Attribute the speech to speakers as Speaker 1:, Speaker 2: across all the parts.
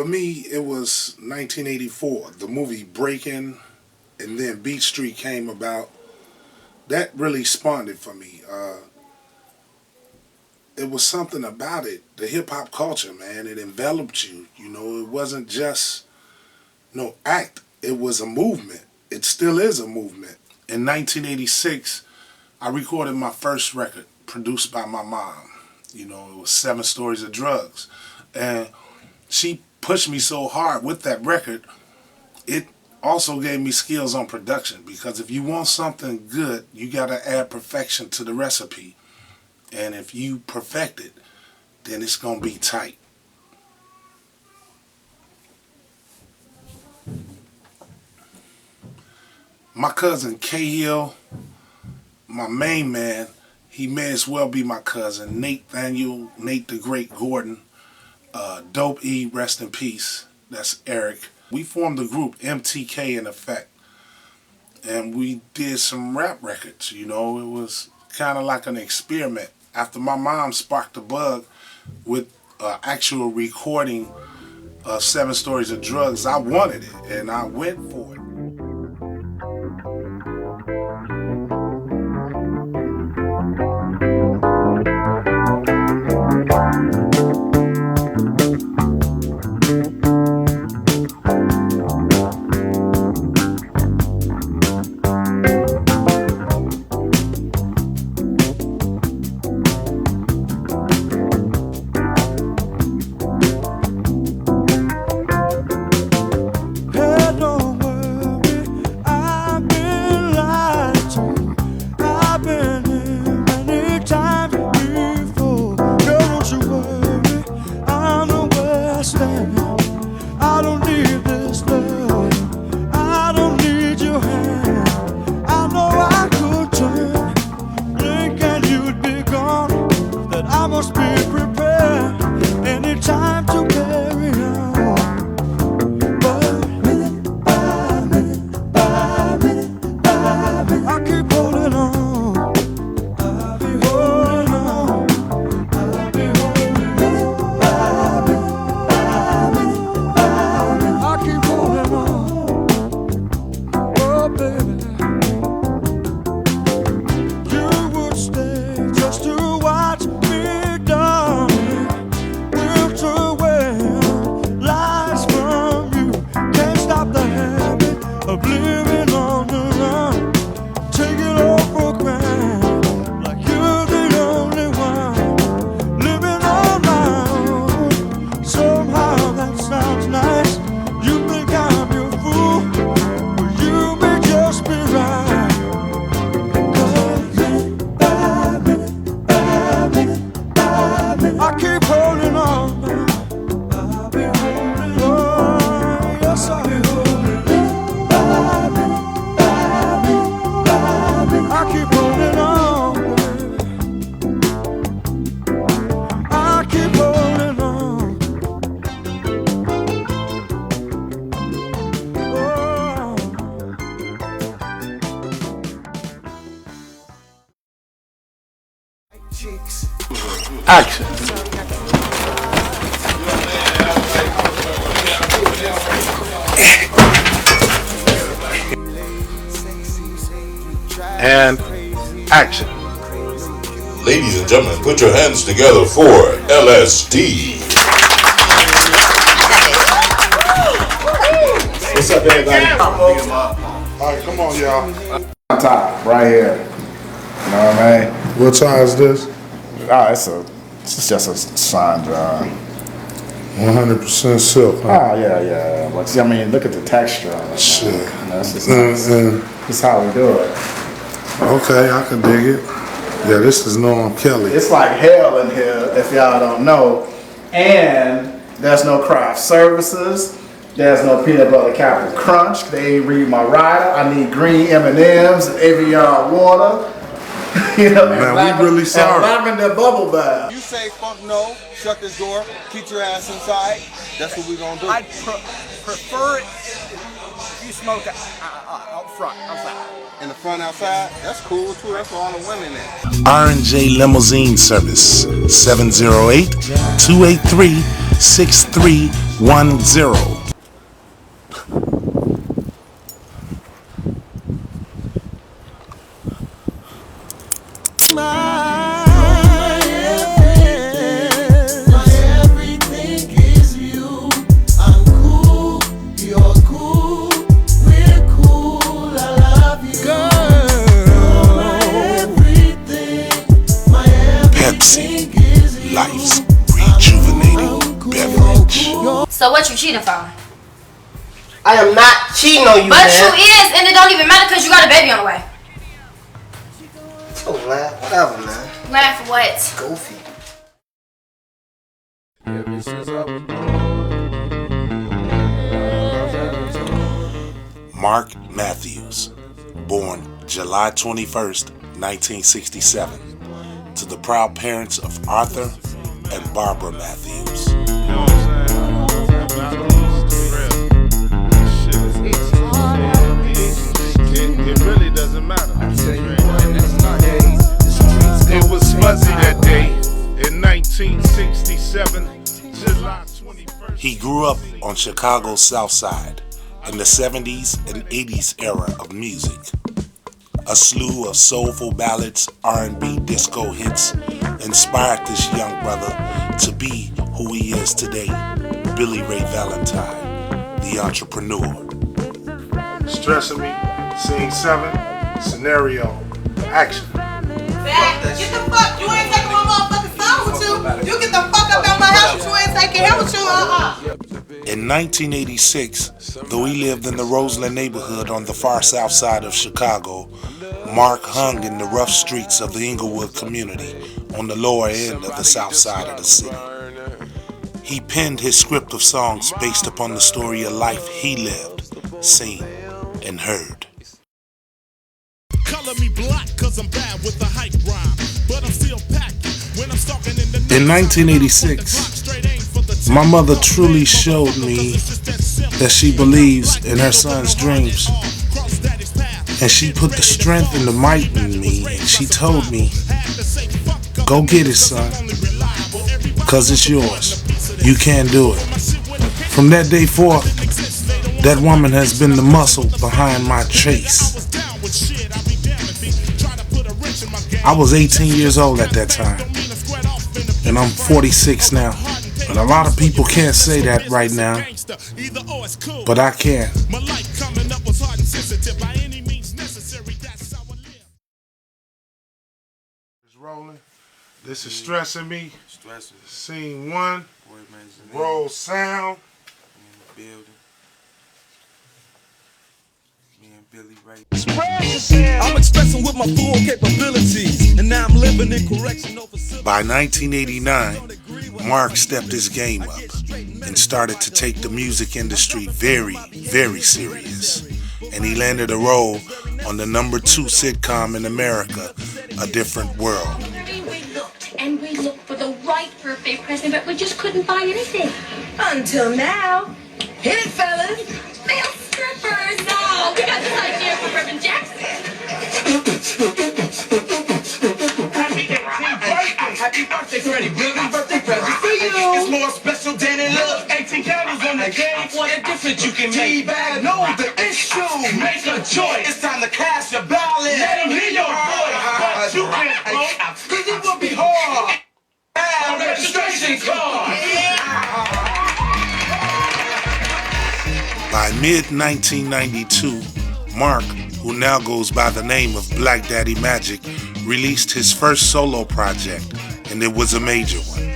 Speaker 1: For me, it was 1984. The movie Breakin', and then Beat Street came about. That really spawned it for me. It was something about it, the hip hop culture, man. It enveloped you. You know, it wasn't just no act. It was a movement. It still is a movement. In 1986, I recorded my first record, produced by my mom. You know, it was 7 Stories of Drugs. And she pushed me so hard with that record, it also gave me skills on production, because if you want something good, you got to add perfection to the recipe. And if you perfect it, then it's going to be tight. My cousin Cahill, my main man, he may as well be my cousin. Nate the Great Gordon, Dope E, rest in peace, that's Eric. We formed the group MTK in effect, and we did some rap records. You know, it was kind of like an experiment. After my mom sparked the bug with actual recording of 7 Stories of Drugs, I wanted it, and I went for it. Action. And action.
Speaker 2: Ladies and gentlemen, put your hands together for LSD.
Speaker 3: What's up, everybody?
Speaker 1: All right, come on, y'all.
Speaker 3: On top, right here. You know what I mean?
Speaker 1: What size is this?
Speaker 3: It's just a sign drawing.
Speaker 1: 100% silk, huh?
Speaker 3: Oh, yeah. But I mean, look at the texture on it.
Speaker 1: Shit.
Speaker 3: You know, that's just nice. This is how we do it.
Speaker 1: Okay, I can dig it. Yeah, this is Norm Kelly.
Speaker 3: It's like hell in here, if y'all don't know. And there's no craft services. There's no peanut butter Captain Crunch. They ain't read my rider. I need green M&Ms and Evian water. You know,
Speaker 1: man, we really sorry.
Speaker 3: And lavender bubble bath.
Speaker 4: You say fuck no, shut this door, keep your ass inside. That's what we gonna do.
Speaker 5: I'd prefer it if you smoke out front, outside.
Speaker 4: In the front, outside, that's cool too. That's where all the women at.
Speaker 1: R&J Limousine Service, 708-283-63 1-0. Pepsi, life's rejuvenating beverage.
Speaker 6: So what you cheating for?
Speaker 7: I am not cheating on you,
Speaker 6: But
Speaker 7: man.
Speaker 6: you is, and it don't even matter because you got a baby on the way.
Speaker 7: Oh, man. Whatever, man.
Speaker 6: Laugh for what?
Speaker 7: Goofy.
Speaker 1: Mark Matthews, born July 21st, 1967, to the proud parents of Arthur and Barbara Matthews.
Speaker 8: It really doesn't matter. It was fuzzy that day in 1967, July 21st.
Speaker 1: He grew up on Chicago's South Side in the 70s and 80s era of music. A slew of soulful ballads, R&B, disco hits inspired this young brother to be who he is today, Billy Ray Valentine, the entrepreneur.
Speaker 8: Stressing me, scene 7, scenario, action.
Speaker 9: Get the fuck, you ain't taking my motherfucking son with you. You get the fuck up out my house, you ain't taking him with you,
Speaker 1: In 1986, though he lived in the Roseland neighborhood on the far south side of Chicago, Mark hung in the rough streets of the Inglewood community on the lower end of the south side of the city. He penned his script of songs based upon the story of life he lived, seen, and heard.
Speaker 10: Color me black cause I'm bad with the hype rhyme, but I'm still packing when I'm stalking in the
Speaker 1: In 1986, my mother truly showed me that she believes in her son's dreams. And she put the strength and the might in me, and she told me, go get it, son, because it's yours. You can do it. From that day forth, that woman has been the muscle behind my chase. I was 18 years old at that time, and I'm 46 now. And a lot of people can't say that right now, but I can.
Speaker 8: It's rolling. This is Stressing Me. Scene 1, roll sound.
Speaker 10: I'm expressing with my full capabilities, and now I'm living in correctional facilities.
Speaker 1: By 1989, Mark stepped his game up and started to take the music industry very, very serious. And he landed a role on the #2 sitcom in America, A Different World.
Speaker 11: We looked for the right birthday present, but we just couldn't find anything. Until now. Hit it, fellas. Male strippers. No, we got this idea from Reverend Jackson.
Speaker 10: Happy birthday, Freddie. Brilliant birthday present for you. It's more special than it looks. 18 candles on the cake. What a difference you can make. T-Bag, know the issue. Make a choice. It's time to cast your ballot. Let them hear your voice. But you can't vote, cause it will be hard. A registration card.
Speaker 1: By mid-1992, Mark, who now goes by the name of Black Daddy Magic, released his first solo project, and it was a major one,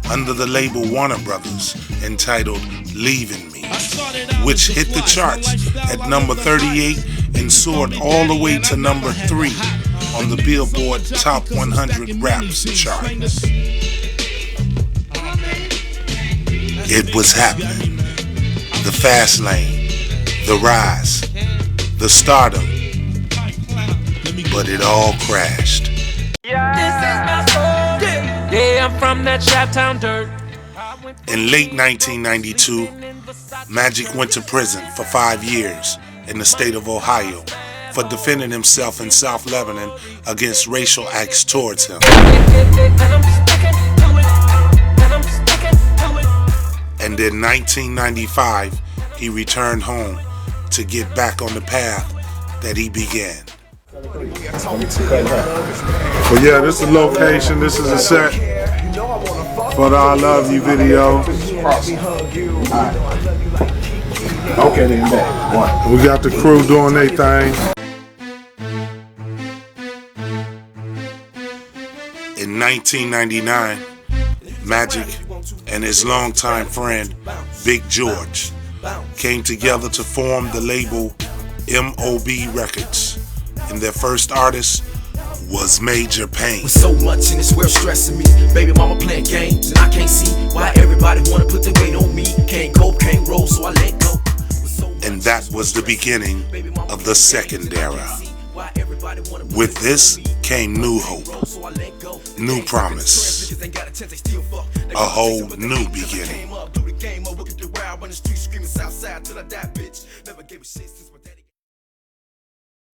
Speaker 1: under the label Warner Brothers, entitled Leaving Me, which hit the charts at number 38 and soared all the way to number 3 on the Billboard Top 100 Raps chart. It was happening. The fast lane, the rise, the stardom, but it all crashed.
Speaker 12: Yeah, I'm from that Chi-Town dirt.
Speaker 1: In late 1992, Magic went to prison for 5 years in the state of Ohio for defending himself in South Lebanon against racial acts towards him. And in 1995, he returned home to get back on the path that he began.
Speaker 8: Well, yeah, this is a location. This is a set for the I Love You video.
Speaker 3: Okay, then back. One.
Speaker 8: We got the crew doing their thing.
Speaker 1: In 1999, Magic and his longtime friend, Big George, came together to form the label MOB Records, and their first artist was Major Payne.
Speaker 12: With so much in this world stressing me, baby mama playing games, and I can't see why everybody wanna put their weight on me. Can't cope, can't roll, so I let go.
Speaker 1: And that was the beginning of the second era. With this came new hope, new promise, a whole new beginning.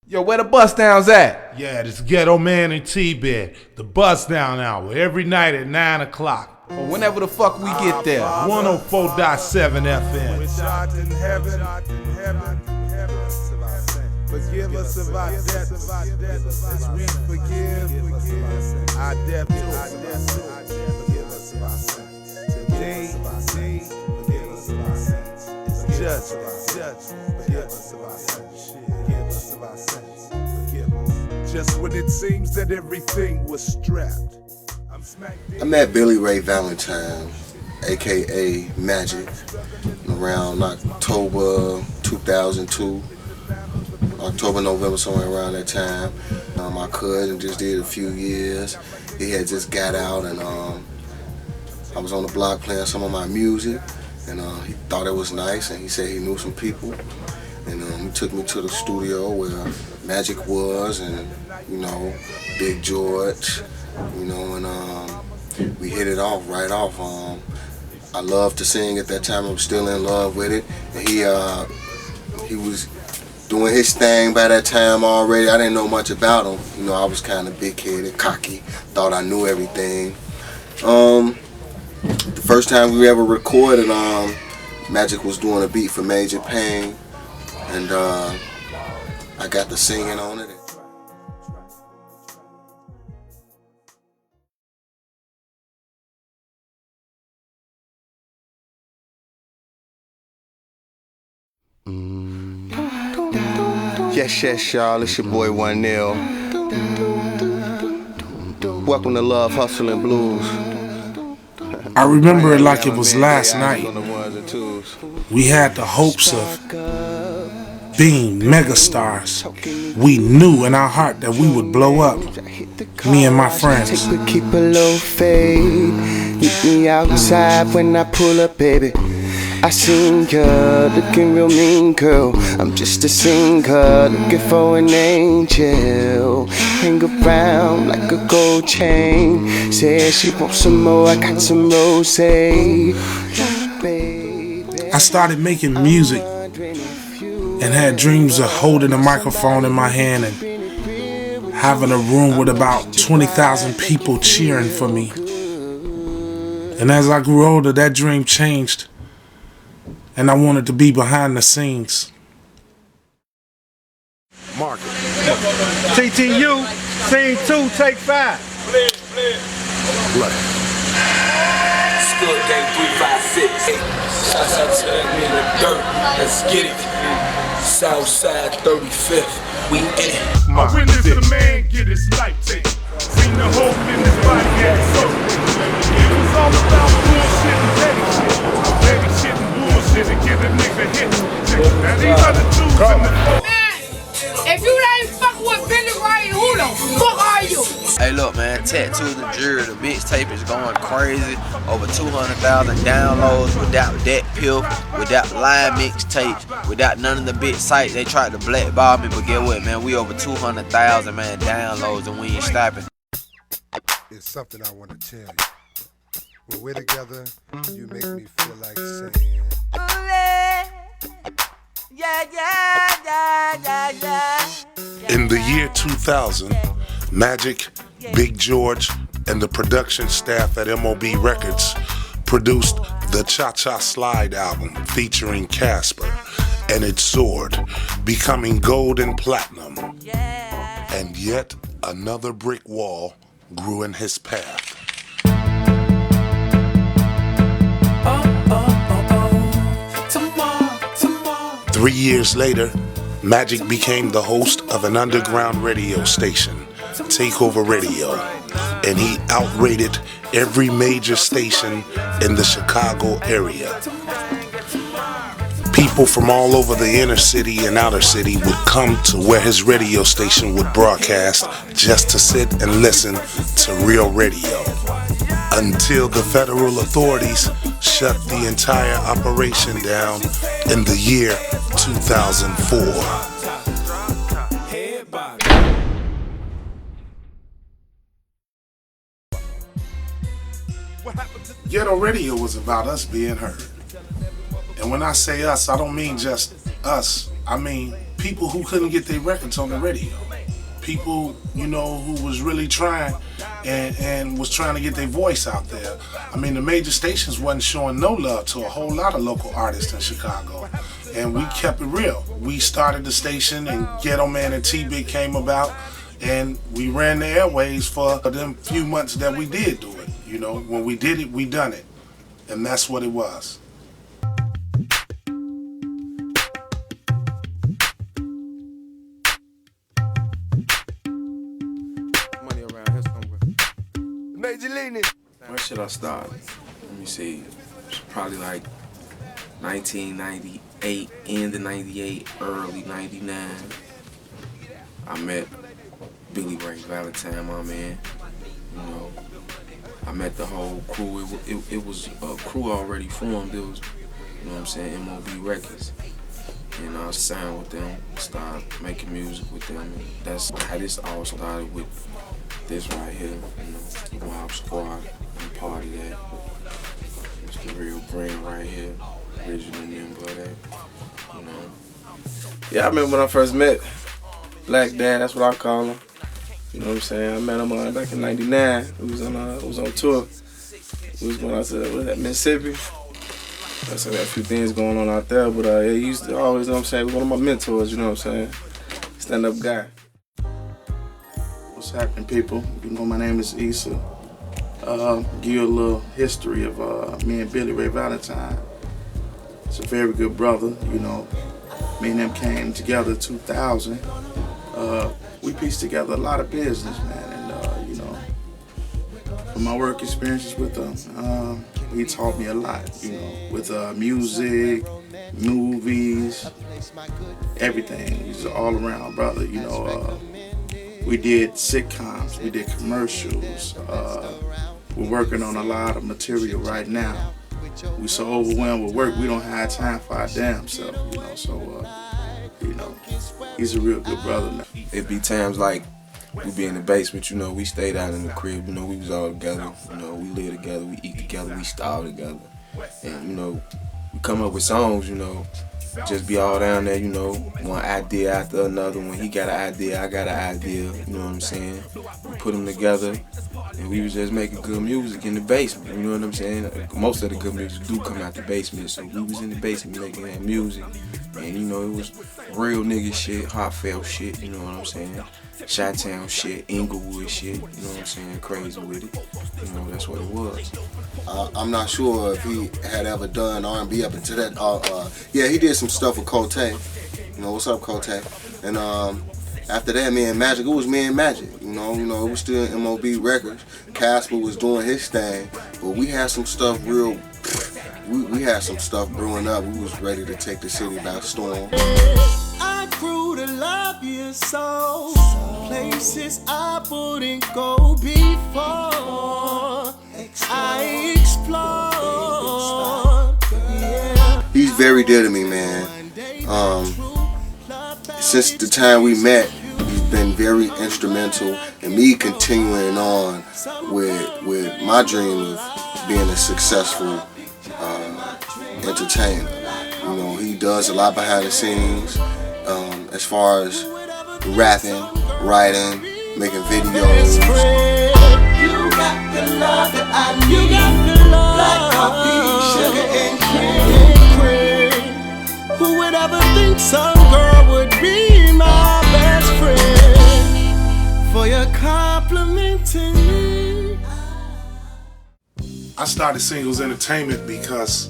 Speaker 13: Yo, where the bust downs at?
Speaker 8: Yeah, this Ghetto Man and T-Bed, the bust down hour, every night at 9 o'clock.
Speaker 13: Or whenever the fuck we get there.
Speaker 8: 104.7 FM.
Speaker 10: Forgive us of our debts as we forgive our debtors. Forgive us of our sins. Today, forgive us of our sins. It's judgment. Forgive us of our sins. Forgive us of our sins. Forgive us. Just when it seems that everything was strapped.
Speaker 14: I met Billy Ray Valentine, aka Magic, around October 2002. October, November, somewhere around that time. My cousin just did a few years. He had just got out, and I was on the block playing some of my music, and he thought it was nice, and he said he knew some people, and he took me to the studio where Magic was, and Big George, and we hit it off right off. I loved to sing at that time. I was still in love with it, and he was doing his thing by that time already. I didn't know much about him. I was kind of big-headed, cocky, thought I knew everything. The first time we ever recorded, Magic was doing a beat for Major Payne, and I got the singing on it. Yes, y'all, it's your boy 1-0. Welcome to Love, Hustle, and Blues.
Speaker 1: I remember it like it was last night. We had the hopes of being megastars. We knew in our heart that we would blow up, me and my friends.
Speaker 15: Keep a low fade. Meet me outside when I pull up, baby. I seen her, looking real mean, girl. I'm just a singer, looking for an angel. Hang around like a gold chain. Says she wants some more, I got some rosé.
Speaker 1: I started making music and had dreams of holding a microphone in my hand and having a room with about 20,000 people cheering for me. And as I grew older, that dream changed. And I wanted to be behind the scenes.
Speaker 10: Mark it. TTU, scene 2, take 5. Look.
Speaker 12: Stud Gang 356. Shouts out to that in the dirt. Let's get it. Southside 35th. We in it.
Speaker 10: I witnessed a man get his life taken. Seen the hope in his body had soaked. It was all about bullshit and petty shit. Petty shit and bullshit to get a nigga hit. Now these are the twos and the fours.
Speaker 9: If you ain't fucking with Billy Ray, who the fuck are you?
Speaker 16: Hey look man, Tattoo the Jury, the mixtape is going crazy. Over 200,000 downloads without that pill, without live mixtapes, without none of the big sites. They tried to blackball me, but get what man, we over 200,000 man downloads and we ain't stopping.
Speaker 17: It's something I want to tell you. When we're together, you make me feel like saying,
Speaker 1: In the year 2000, Magic, Big George, and the production staff at MOB Records produced the Cha-Cha Slide album featuring Casper, and it soared, becoming gold and platinum. And yet another brick wall grew in his path. 3 years later, Magic became the host of an underground radio station, Takeover Radio, and he outrated every major station in the Chicago area. People from all over the inner city and outer city would come to where his radio station would broadcast just to sit and listen to real radio, until the federal authorities shut the entire operation down in the year 2004. Ghetto radio was about us being heard. And when I say us, I don't mean just us. I mean people who couldn't get their records on the radio. People, you know, who was really trying and was trying to get their voice out there. I mean, the major stations wasn't showing no love to a whole lot of local artists in Chicago. And we kept it real. We started the station and Ghetto Man and T-Big came about, and we ran the airways for them few months that we did do it. You know, when we did it, we done it. And that's what it was.
Speaker 12: Money around here somewhere. Major League. Where should I start? Let me see. Probably like 1998, end of 98, early 99. I met Billy Ray Valentine, my man. You know, I met the whole crew. It was a crew already formed. It was, you know what I'm saying, MOB Records. And I signed with them, started making music with them. And that's how this all started, with this right here, you know, Wild Squad. I'm part of that. It's the real brand right here, original member of that, you know. Yeah, I remember when I first met Black Dad, that's what I call him. You know what I'm saying? I met him back in '99. We was on tour. We was going out to Mississippi. So got a few things going on out there, but he used to always, you know what I'm saying, one of my mentors, you know what I'm saying? Stand-up guy. What's happening, people? You know, my name is Issa. Give you a little history of me and Billy Ray Valentine. It's a very good brother, you know. Me and him came together in 2000. We pieced together a lot of business, man, and you know, from my work experiences with him, he taught me a lot, you know, with music, movies, everything. He's an all-around brother, you know. We did sitcoms, we did commercials. We're working on a lot of material right now. We so overwhelmed with work, we don't have time for our damn self, you know, so, you know, he's a real good brother now. It'd be times like we be in the basement, you know, we stayed out in the crib, you know, we was all together, you know, we live together, we eat together, we starve together. And, you know, we come up with songs, you know, just be all down there, you know, one idea after another. When he got an idea, I got an idea, you know what I'm saying? We put them together, and we was just making good music in the basement, you know what I'm saying? Most of the good music do come out the basement, so we was in the basement making that music. And, you know, it was real nigga shit, heartfelt shit, you know what I'm saying? Chi-Town shit, Inglewood shit, you know what I'm saying? Crazy with it, you know, that's what it was.
Speaker 14: I'm not sure if he had ever done R&B up until that. Yeah, he did some stuff with Cote. You know, what's up, Cote? And after that, me and Magic, it was me and Magic. You know, it was still MOB Records. Casper was doing his thing, but we had some stuff real. We had some stuff brewing up. We was ready to take the city by storm.
Speaker 10: I grew to love you so. Places I wouldn't go before. I explored. Yeah.
Speaker 14: He's very dear to me, man. Since the time we met, he's been very instrumental in me continuing on with my dream of being a successful entertainer. You know, he does a lot behind the scenes, as far as rapping, writing, making videos.
Speaker 10: You got the love that I need.
Speaker 15: love.
Speaker 10: Like coffee, sugar, and cream.
Speaker 15: Who would ever think some girl would be my best friend? For your complimenting me.
Speaker 1: I started Singles Entertainment because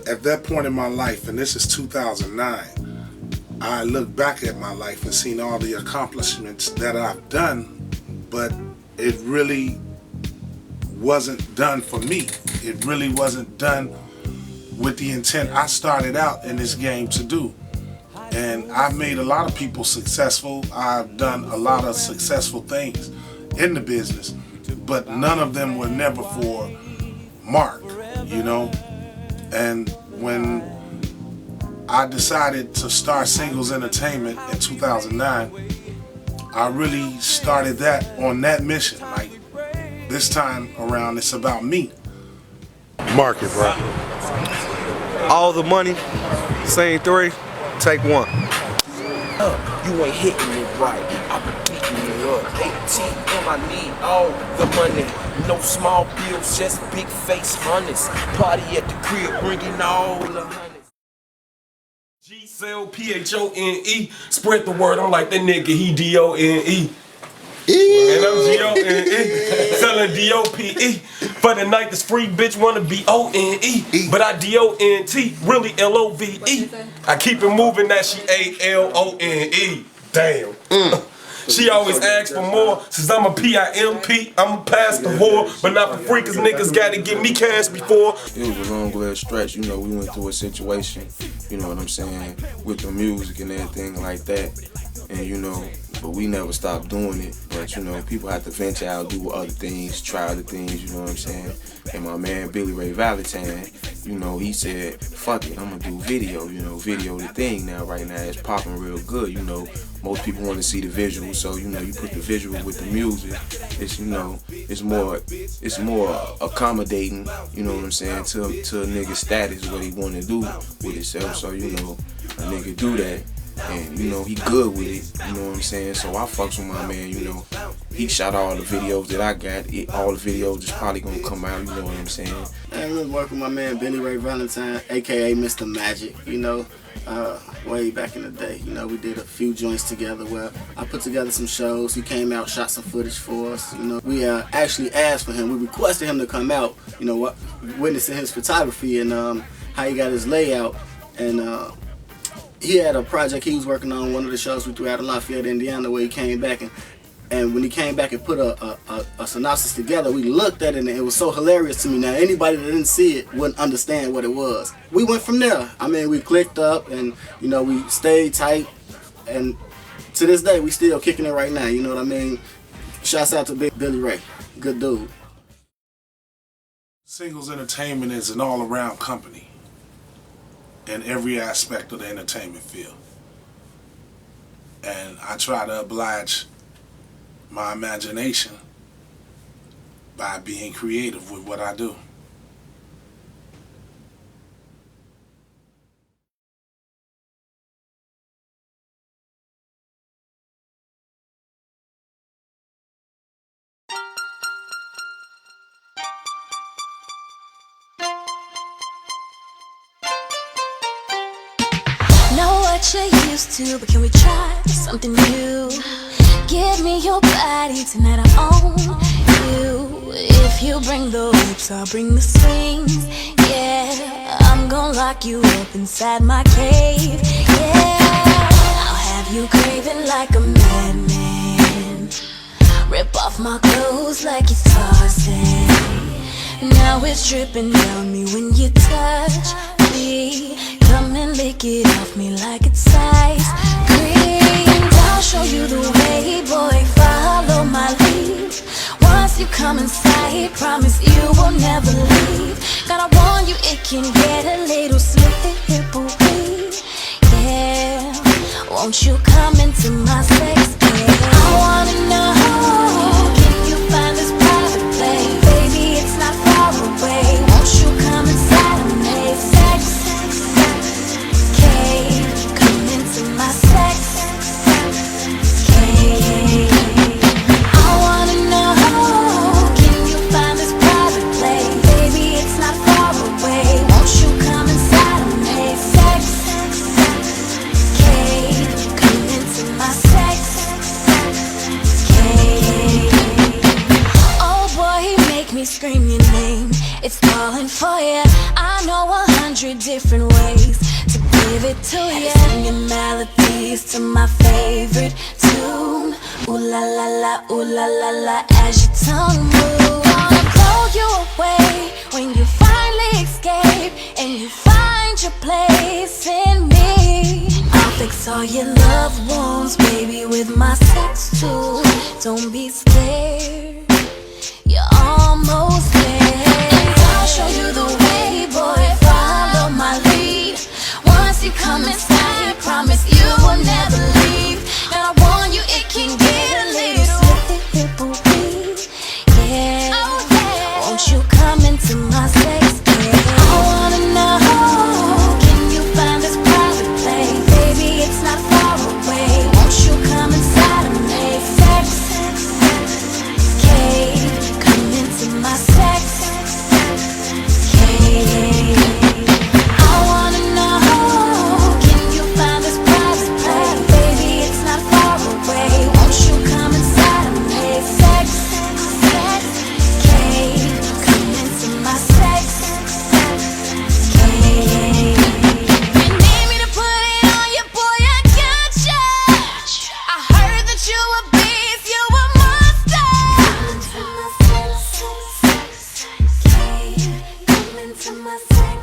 Speaker 1: at that point in my life, and this is 2009, I look back at my life and seen all the accomplishments that I've done, but it really wasn't done for me. It really wasn't done with the intent I started out in this game to do. And I've made a lot of people successful. I've done a lot of successful things in the business, but none of them were never for Mark, you know? And when I decided to start Singles Entertainment in 2009, I really started that on that mission. Like, this time around, it's about me.
Speaker 8: Market, bro.
Speaker 4: All the money, scene 3, take 1.
Speaker 18: You ain't hitting it right. I be beating it up. ATM, I need all the money. No small bills, just big face honeys. Party at the crib, bringing all the honeys.
Speaker 19: G-C-L-P-H-O-N-E. Spread the word. I'm like that nigga. He D-O-N-E. And I'm G-O-N-E. Selling D-O-P-E. For the night that's free, bitch wanna be O-N-E. But I D-O-N-T, really L-O-V-E. I keep it moving, that she A-L-O-N-E. Damn. She always asks for more, since I'm a P-I-M-P, I'm a past the whore, but not for free, cause niggas gotta give me cash before.
Speaker 20: It was a long little stretch, you know, we went through a situation, you know what I'm saying, with the music and everything like that, and you know, but we never stopped doing it, but you know, people have to venture out, do other things, try other things, you know what I'm saying, and my man Billy Ray Valentine, you know, he said, fuck it, I'm gonna do video, you know, video the thing now, right now, it's popping real good, you know. Most people want to see the visual, so you know you put the visual with the music. It's, you know, it's more accommodating. You know what I'm saying, to a nigga's status, what he want to do with himself. So you know, a nigga do that, and you know he good with it. You know what I'm saying. So I fucks with my man. You know, he shot all the videos that I got. All the videos is probably gonna come out. You know what I'm saying.
Speaker 12: I remember working with my man Billy Ray Valentine, aka Mr. Magic. You know. Way back in the day, you know, we did a few joints together where I put together some shows. He came out, shot some footage for us. You know, we actually asked for him. We requested him to come out. You know, witnessing his photography and how he got his layout. And he had a project he was working on, one of the shows we threw out in Lafayette, Indiana, where he came back and when he came back and put a synopsis together, we looked at it and it was so hilarious to me. Now, anybody that didn't see it wouldn't understand what it was. We went from there. I mean, we clicked up and, you know, we stayed tight. And to this day, we still kicking it right now. You know what I mean? Shouts out to Billy Ray. Good dude.
Speaker 1: Singles Entertainment is an all-around company in every aspect of the entertainment field. And I try to oblige my imagination by being creative with what I do.
Speaker 21: Know what you're used to, but can we try something new? Give me your body tonight, I own you. If you bring the whips, I'll bring the swings. Yeah, I'm gonna lock you up inside my cave. Yeah, I'll have you craving like a madman. Rip off my clothes like it's Tarzan. Now it's dripping down me when you touch me. Come and lick it off me like it's ice cream. I'll show you the way, boy, follow my lead. Once you come inside, promise you will never leave. Gotta warn you, it can get a little slippery. Yeah, won't you come into my sex game? I wanna know, can you find this private place? Baby, it's not far away. Won't you come inside and make sex? Come into my sex. I wanna know, can you find this private place? for you. I know 100 different ways to give it to you. Singing melodies to my favorite tune. Ooh la la la, ooh la la la, as your tongue moves. Wanna blow you away when you finally escape and you find your place in me. I'll fix all your love wounds, baby, with my sex tool. Don't be scared, you're almost there. And I'll show you the way, boy, follow my lead. Once you come inside, promise you will never leave. And I warn you, it can get a little slippery, yeah. Oh, yeah. Won't you come into my sex game? I wanna know, can you find this private place? Baby, it's not far away. Won't you come inside of me? Sex, cave, come into my sex cave. I wanna know, can you find this private place? Baby, it's not far away. Won't you come inside of me? Sex, cave, come into my sex cave. You need me to put it on you, boy, I gotcha. I heard that you a beast, you a monster. Come into my sex cave, come into my sex